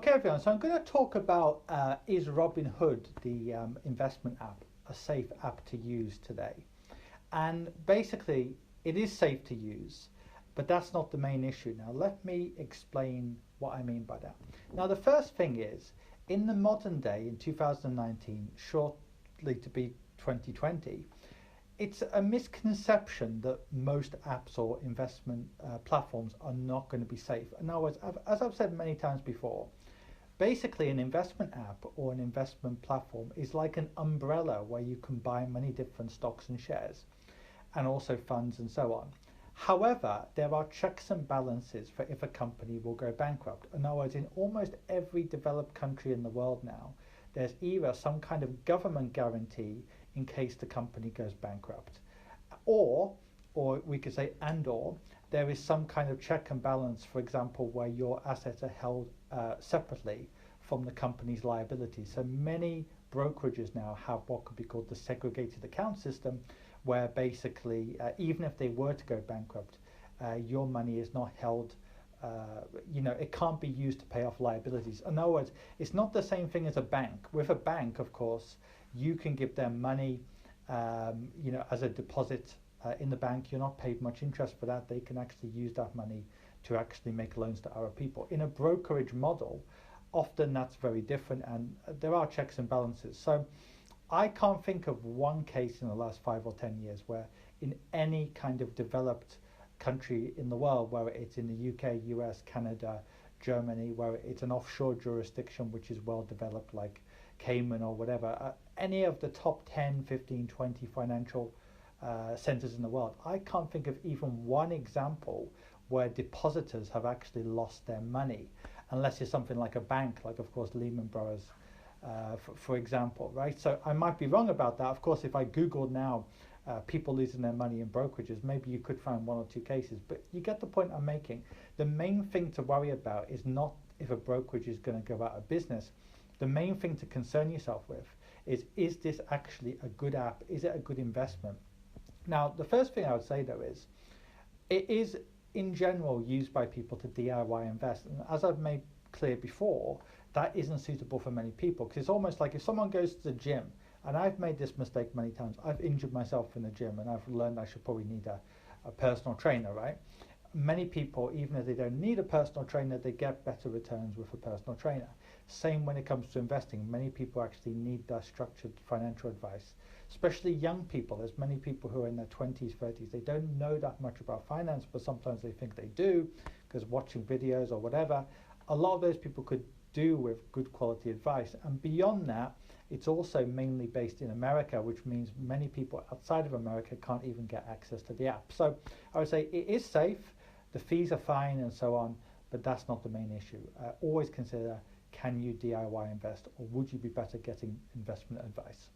Okay, everyone, so I'm going to talk about is Robinhood, the investment app, a safe app to use today? And basically, it is safe to use, but that's not the main issue. Now, let me explain what I mean by that. Now, the first thing is, in the modern day, in 2019, shortly to be 2020, it's a misconception that most apps or investment platforms are not going to be safe. In other words, as I've said many times before, basically an investment app or an investment platform is like an umbrella where you can buy many different stocks and shares and also funds and so on. However, there are checks and balances for if a company will go bankrupt. In other words, in almost every developed country in the world now, there's either some kind of government guarantee in case the company goes bankrupt, or we could say or there is some kind of check and balance, for example, where your assets are held separately from the company's liabilities. So many brokerages now have what could be called the segregated account system, where basically, even if they were to go bankrupt, your money is not held, it can't be used to pay off liabilities. In other words, it's not the same thing as a bank. With a bank, of course, you can give them money, as a deposit in the bank. You're not paid much interest for that. They can actually use that money to actually make loans to other people. In a brokerage model, often that's very different, and there are checks and balances. So I can't think of one case in the last 5 or 10 years where in any kind of developed country in the world, whether it's in the UK, US, Canada, Germany, where it's an offshore jurisdiction which is well developed like Cayman or whatever, any of the top 10, 15, 20 financial centers in the world, I can't think of even one example where depositors have actually lost their money, unless it's something like a bank, like of course Lehman Brothers, for example, right? So I might be wrong about that. Of course, if I Googled now people losing their money in brokerages, maybe you could find 1 or 2 cases, but you get the point I'm making. The main thing to worry about is not if a brokerage is going to go out of business. The main thing to concern yourself with is this actually a good app? Is it a good investment? Now, the first thing I would say though is, it is in general used by people to DIY invest. And as I've made clear before, that isn't suitable for many people, because it's almost like if someone goes to the gym, and I've made this mistake many times, I've injured myself in the gym and I've learned I should probably need a personal trainer, right? Many people, even if they don't need a personal trainer, they get better returns with a personal trainer. Same when it comes to investing. Many people actually need that structured financial advice, especially young people. There's many people who are in their 20s, 30s. They don't know that much about finance, but sometimes they think they do because watching videos or whatever. A lot of those people could do with good quality advice. And beyond that, it's also mainly based in America, which means many people outside of America can't even get access to the app. So I would say it is safe, the fees are fine and so on, but that's not the main issue. Always consider, can you DIY invest, or would you be better getting investment advice?